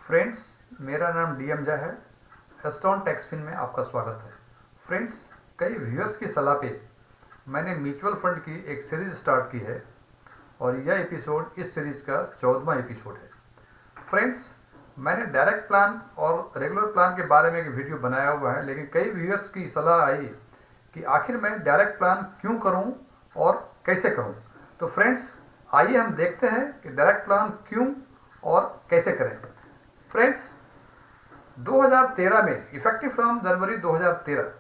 Friends, मेरा नाम DM Jha है। एस्टॉन टैक्सफिन में आपका स्वागत है। फ्रेंड्स, कई व्यूअर्स की सलाह पे मैंने म्यूचुअल फंड की एक सीरीज स्टार्ट की है और यह एपिसोड इस सीरीज का 14वां एपिसोड है। फ्रेंड्स, मैंने डायरेक्ट प्लान और रेगुलर प्लान के बारे में एक वीडियो बनाया हुआ है, लेकिन कई व्यूअर्स की सलाह आई कि आखिर मैं डायरेक्ट प्लान क्यों करूं और कैसे करूं। तो फ्रेंड्स, आइए हम देखते हैं कि डायरेक्ट प्लान क्यों और कैसे करें। फ्रेंड्स, 2013 में इफेक्टिव फ्रॉम जनवरी 2013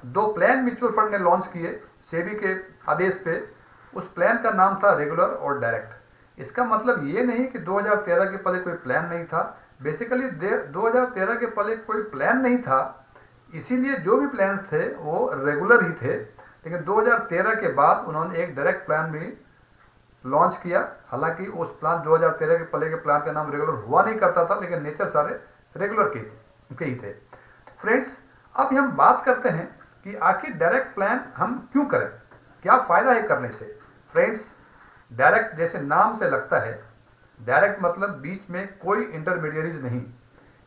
दो प्लान म्यूचुअल फंड ने लॉन्च किए सेबी के आदेश पे। उस प्लान का नाम था रेगुलर और डायरेक्ट। इसका मतलब ये नहीं कि 2013 के पहले कोई प्लान नहीं था। बेसिकली 2013 के पहले कोई प्लान नहीं था, इसीलिए जो भी प्लान्स थे वो रेगुलर ही थे। लेकिन 2013 के बाद उन्होंने एक डायरेक्ट प्लान भी लॉन्च किया। हालांकि उस प्लान 2013 के पहले के प्लान का नाम रेगुलर हुआ नहीं करता था, लेकिन नेचर सारे रेगुलर के ही थे। फ्रेंड्स, अब हम बात करते हैं कि आखिर डायरेक्ट प्लान हम क्यों करें, क्या फायदा है करने से। फ्रेंड्स, डायरेक्ट जैसे नाम से लगता है, डायरेक्ट मतलब बीच में कोई इंटरमीडियरीज नहीं।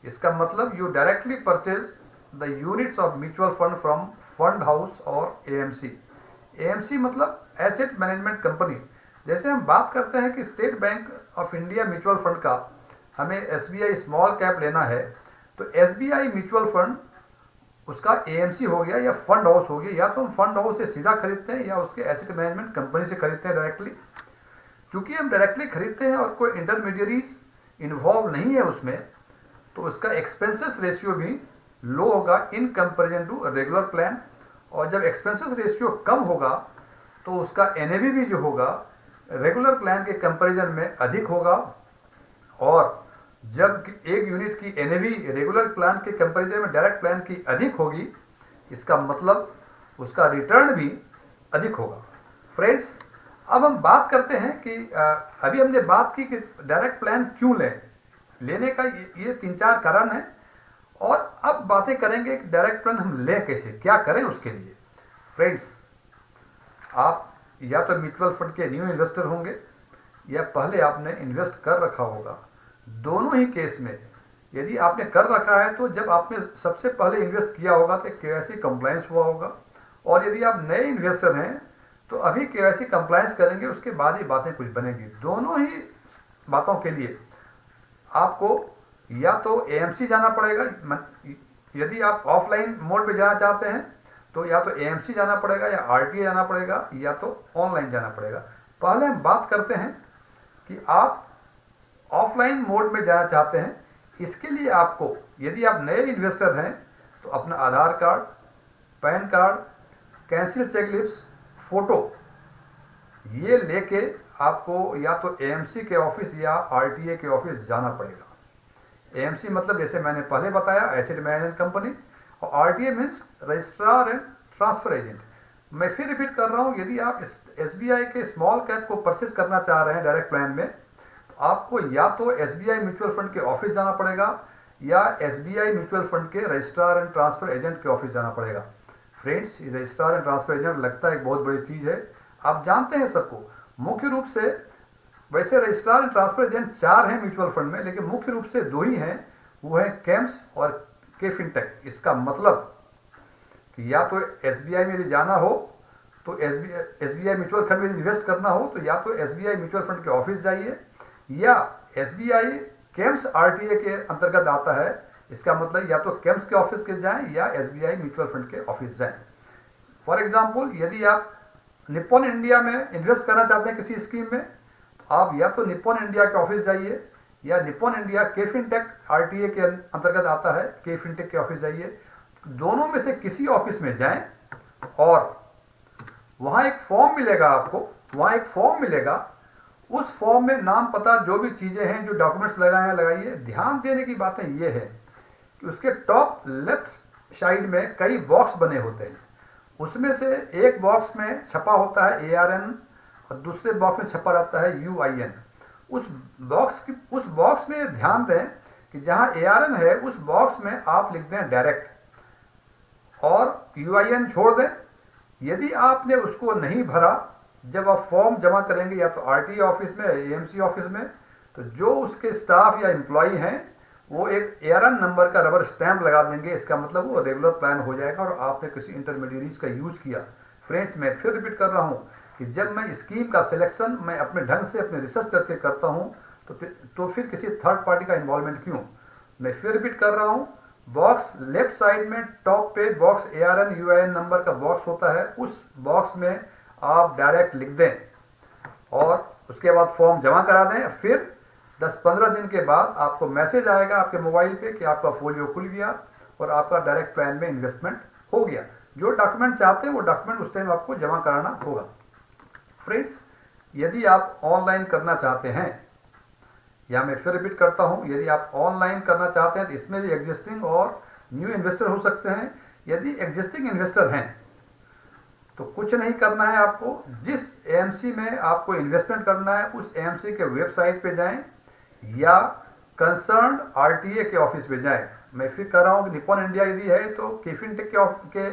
इसका मतलब you directly purchase the units of mutual fund from fund house और एएमसी। एएमसी मतलब एसेट मैनेजमेंट कंपनी। जैसे हम बात करते हैं कि state bank of India mutual fund का हमें एसबीआई स्मॉल कैप लेना है, तो एसबीआई म्यूचुअल फंड उसका एएमसी हो गया या फंड हाउस हो गया। या तो हम फंड हाउस से सीधा खरीदते हैं या उसके एसेट मैनेजमेंट कंपनी से खरीदते हैं डायरेक्टली। चूंकि हम डायरेक्टली खरीदते हैं और कोई इंटरमीडियरीज इन्वॉल्व नहीं है उसमें, तो उसका एक्सपेंसेस रेशियो भी लो होगा in comparison to regular plan. और जब एक्सपेंसेस रेशियो कम होगा तो उसका एनएवी भी जो होगा रेगुलर प्लान के कंपैरिजन में अधिक होगा। और जब एक यूनिट की एनएवी रेगुलर प्लान के कंपैरिजन में डायरेक्ट प्लान की अधिक होगी, इसका मतलब उसका रिटर्न भी अधिक होगा। फ्रेंड्स, अब हम बात करते हैं कि अभी हमने बात की कि डायरेक्ट प्लान क्यों लेने का ये 3-4 कारण है। और अब बातें करेंगे कि डायरेक्ट प्लान हम लें कैसे, क्या करें उसके लिए। फ्रेंड्स, आप या तो म्यूचुअल फंड के न्यू इन्वेस्टर होंगे या पहले आपने इन्वेस्ट कर रखा होगा। दोनों ही केस में यदि आपने कर रखा है तो जब आपने सबसे पहले इन्वेस्ट किया होगा तो केवाईसी कंप्लायंस हुआ होगा। और यदि आप नए इन्वेस्टर हैं तो अभी केवाईसी कंप्लायंस करेंगे, उसके बाद ही बातें कुछ बनेगी। दोनों ही बातों के लिए आपको या तो एएमसी जाना पड़ेगा। यदि आप ऑफलाइन मोड पे जाना चाहते हैं तो या तो एएमसी जाना पड़ेगा या आरटीए जाना पड़ेगा या तो ऑनलाइन जाना पड़ेगा। पहले हम बात करते हैं कि आप ऑफलाइन मोड में जाना चाहते हैं। इसके लिए आपको, यदि आप नए इन्वेस्टर हैं, तो अपना Aadhaar card, pan card, cancel checklist, photo ये लेके आपको या तो एएमसी के ऑफिस या आरटीए के ऑफिस जाना पड़ेगा। एएमसी मतलब जैसे मैंने पहले बताया एसेट मैनेजमेंट कंपनी, और RTA means registrar and transfer agent. मैं फिर रिपीट कर रहा हूं, यदि आप एसबीआई के स्मॉल कैप को परचेज करना चाह रहे हैं डायरेक्ट प्लान में, तो आपको या तो एसबीआई म्यूचुअल फंड के ऑफिस जाना पड़ेगा या एसबीआई म्यूचुअल फंड के रजिस्ट्रार एंड ट्रांसफर एजेंट के ऑफिस जाना पड़ेगा। Friends, registrar and transfer agent लगता है एक बहुत बड़ी चीज है, आप जानते हैं सबको। मुख्य रूप से वैसे रजिस्ट्रार एंड ट्रांसफर एजेंट 4 हैं म्यूचुअल फंड में, लेकिन मुख्य रूप से 2 ही हैं, वो है केम्स और के फिनटेक। इसका मतलब कि या तो एसबीआई में यदि जाना हो तो एसबीआई म्यूचुअल फंड में इन्वेस्ट करना हो तो या तो एसबीआई म्यूचुअल फंड के ऑफिस जाइए या एसबीआई केम्स आरटीए के अंतर्गत आता है। इसका मतलब या तो केम्स के ऑफिस के जाएं या एसबीआई म्यूचुअल फंड के ऑफिस जाएं। फॉर एग्जाम्पल, यदि आप निप्पॉन इंडिया में इन्वेस्ट करना चाहते हैं किसी स्कीम में, तो आप या तो निप्पॉन इंडिया के ऑफिस जाइए या Nippon India K fintech RTA के अंतर्गत आता है, के फिनटेक के ऑफिस जाइए। दोनों में से किसी ऑफिस में जाएं और वहां एक फॉर्म मिलेगा आपको, वहां एक फॉर्म मिलेगा। उस फॉर्म में नाम पता जो भी चीजें हैं, जो डॉक्यूमेंट्स लगाए हैं लगाइए। ध्यान देने की बातें ये है कि उसके टॉप लेफ्ट साइड में कई बॉक्स बने होते हैं। उसमें से एक बॉक्स में छपा होता है ARN और दूसरे बॉक्स में छपा रहता है UIN। उस बॉक्स में ध्यान दें कि जहां ARN है उस बॉक्स में आप लिख दें डायरेक्ट और UIN छोड़ दें। यदि आपने उसको नहीं भरा, जब आप फॉर्म जमा करेंगे या तो आरटीए ऑफिस में, एएमसी ऑफिस में, तो जो उसके स्टाफ या एम्प्लॉई हैं वो एक ARN नंबर का रबर स्टैंप लगा देंगे। इसका मतलब वो रेगुलर प्लान हो जाएगा और आपने किसी इंटरमीडियरीज का यूज़ किया। फ्रेंड्स, मैं फिर रिपीट कर रहा हूँ कि जब मैं स्कीम का सिलेक्शन मैं अपने ढंग से अपने रिसर्च करके करता हूँ तो फिर किसी थर्ड पार्टी का इन्वॉल्वमेंट क्यों। मैं फिर रिपीट कर रहा हूँ, बॉक्स लेफ्ट साइड में टॉप पे बॉक्स ARN UIN नंबर का बॉक्स होता है, उस बॉक्स में आप डायरेक्ट लिख दें और उसके बाद फॉर्म जमा करा दें। फिर 10-15 दिन के बाद आपको मैसेज आएगा आपके मोबाइल पे कि आपका फोलियो खुल गया और आपका डायरेक्ट प्लान में इन्वेस्टमेंट हो गया। जो डॉक्यूमेंट चाहते हैं वो डॉक्यूमेंट उस टाइम आपको जमा कराना होगा। फ्रेंड्स, यदि आप ऑनलाइन करना चाहते हैं, या मैं फिर रिपीट करता हूं, यदि आप ऑनलाइन करना चाहते हैं तो इसमें भी एग्जिस्टिंग और न्यू इन्वेस्टर हो सकते हैं। यदि एग्जिस्टिंग इन्वेस्टर हैं तो कुछ नहीं करना है आपको। जिस AMC में आपको इन्वेस्टमेंट करना है उस AMC के वेबसाइट पे जाएं या कंसर्न्ड RTA के ऑफिस पे जाएं। मैं फिर कह रहा हूं कि निपॉन इंडिया यदि है तो केफिनटेक के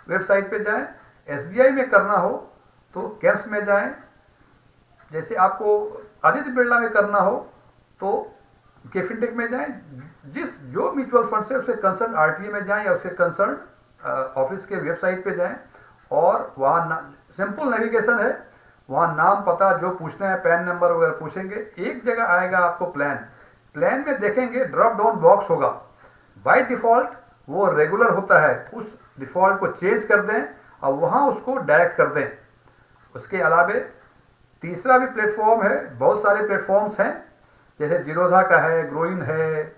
वेबसाइट पे जाएं। SBI में करना हो तो कैम्स में जाएं। जैसे आपको आदित्य बिरला में करना हो तो केफिनटेक में जाएं। जो म्यूचुअल फंड से उससे कंसर्न RTA में जाएं या उससे कंसर्न ऑफिस के वेबसाइट पे जाएं और वहाँ सिंपल नेविगेशन है। वहाँ नाम पता जो पूछना है, पैन नंबर वगैरह पूछेंगे। एक जगह आएगा आपको प्लान में देखेंगे ड्रॉप डाउन बॉक्स होगा। बाय डिफॉल्ट वो रेगुलर होता है, उस डिफॉल्ट को चेंज कर दें और वहाँ उसको डायरेक्ट कर दें। उसके अलावे तीसरा भी प्लेटफॉर्म है, बहुत सारे प्लेटफॉर्म्स हैं जैसे जीरोधा का है, ग्रोइन है,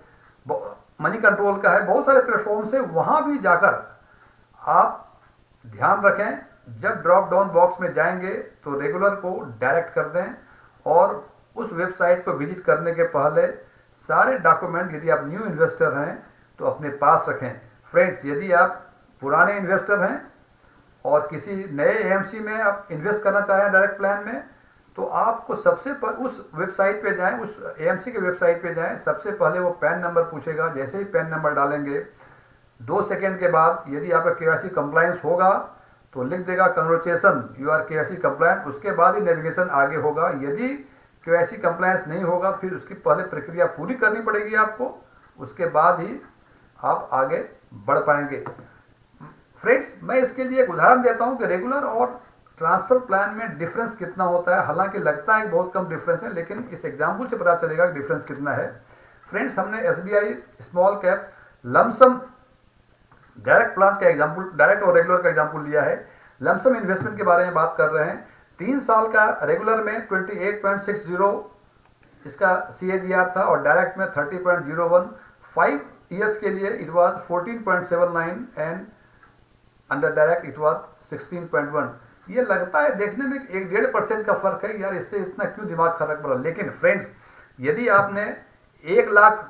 मनी कंट्रोल का है, बहुत सारे प्लेटफॉर्म्स है। वहाँ भी जाकर आप ध्यान रखें, जब ड्रॉप डाउन बॉक्स में जाएंगे तो रेगुलर को डायरेक्ट कर दें और उस वेबसाइट को विजिट करने के पहले सारे डॉक्यूमेंट, यदि आप न्यू इन्वेस्टर हैं तो अपने पास रखें। फ्रेंड्स, यदि आप पुराने इन्वेस्टर हैं और किसी नए AMC में आप इन्वेस्ट करना चाह रहे हैं डायरेक्ट प्लान में, तो आपको सबसे उस वेबसाइट पे जाएं, उस AMC के वेबसाइट पे जाएं। सबसे पहले वो पैन नंबर पूछेगा। जैसे ही पैन नंबर डालेंगे 2 सेकेंड के बाद यदि आपका KYC कंप्लायंस होगा तो लिख देगा congratulation you are KYC compliant. उसके बाद ही नेविगेशन आगे होगा। यदि KYC कंप्लायंस नहीं होगा फिर उसकी पहले प्रक्रिया पूरी करनी पड़ेगी आपको, उसके बाद ही आप आगे बढ़ पाएंगे। फ्रेंड्स, मैं इसके लिए एक उदाहरण देता हूं कि रेगुलर और ट्रांसफर प्लान में डिफरेंस कितना होता है। हालांकि लगता है बहुत कम डिफरेंस है, लेकिन इस एग्जाम्पल से पता चलेगा कि डिफरेंस कितना है। फ्रेंड्स, हमने SBI small cap lump sum direct plan का एग्जाम्पल, डायरेक्ट और रेगुलर का एग्जाम्पल लिया है। लमसम इन्वेस्टमेंट के बारे में बात कर रहे हैं। 3 साल का रेगुलर में 28.60 इसका CAGR था और डायरेक्ट में 30.01। 5 ईयर्स के लिए it was 14.79 and under direct it was 16.1। ये लगता है देखने में 1.5% का फर्क है, यार इससे इतना क्यों दिमाग खराब पड़ा। लेकिन फ्रेंड्स, यदि आपने 1 लाख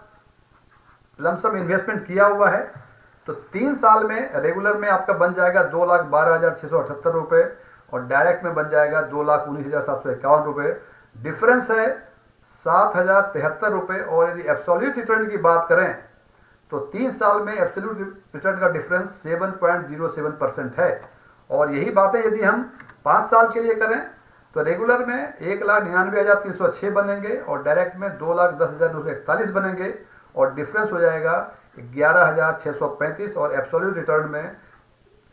लमसम इन्वेस्टमेंट किया हुआ है तो 3 साल में रेगुलर में आपका बन जाएगा 2,12,678 रुपये और डायरेक्ट में बन जाएगा 2,19,751 रुपये। डिफरेंस है 7,073 रुपये। और यदि एब्सोल्यूट रिटर्न की बात करें तो 3 साल में एब्सोल्यूट रिटर्न का डिफरेंस 7.07% है। और यही बातें यदि हम 5 साल के लिए करें तो रेगुलर में 1,99,306 बनेंगे और डायरेक्ट में 2,10,941 बनेंगे और डिफरेंस हो जाएगा 11,635 और एब्सोल्यूट रिटर्न में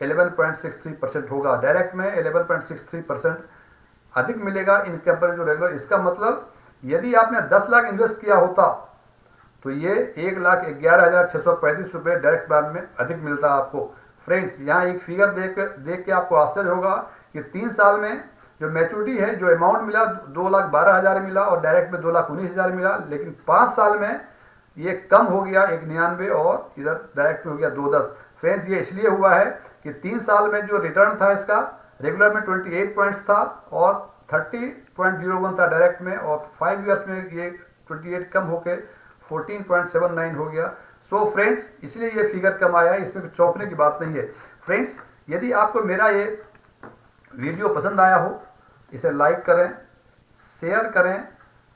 11.63% होगा। डायरेक्ट में 11.63% अधिक मिलेगा इन कंपेरिजन रेगुलर। इसका मतलब यदि आपने 10 लाख इन्वेस्ट किया होता तो ये 1,11,635 रुपये डायरेक्ट प्लान में अधिक मिलता आपको। फ्रेंड्स, यहाँ एक फिगर देख के आपको आश्चर्य होगा कि 3 साल में जो मैच्योरिटी है, जो अमाउंट मिला 2,12,000 मिला और डायरेक्ट में 2,19,000 मिला, लेकिन 5 साल में ये कम हो गया 1,99 और इधर डायरेक्ट में हो गया 2,10। फ्रेंड्स, ये इसलिए हुआ है कि 3 साल में जो रिटर्न था इसका रेगुलर में 28 पॉइंट्स था और 30.01 था डायरेक्ट में, और 5 ईयर्स में ये 28 कम होके 14.79 हो गया। सो फ्रेंड्स, इसलिए ये फिगर कम आया है, इसमें कुछ चौंकने की बात नहीं है। फ्रेंड्स, यदि आपको मेरा ये वीडियो पसंद आया हो इसे लाइक करें, शेयर करें,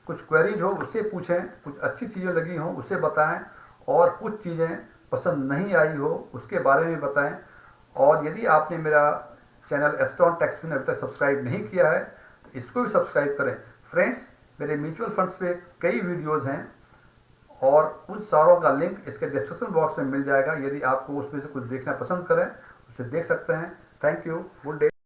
कुछ क्वेरीज हो उससे पूछें, कुछ अच्छी चीज़ें लगी हों उसे बताएं और कुछ चीज़ें पसंद नहीं आई हो उसके बारे में बताएं। और यदि आपने मेरा चैनल एस्टॉन टैक्सफिन अभी तक सब्सक्राइब नहीं किया है तो इसको भी सब्सक्राइब करें। फ्रेंड्स, मेरे म्यूचुअल फंड्स पे कई वीडियोज़ हैं और उन सारों का लिंक इसके डिस्क्रिप्शन बॉक्स में मिल जाएगा। यदि आपको उसमें से कुछ देखना पसंद करें उसे देख सकते हैं। Thank you, good day.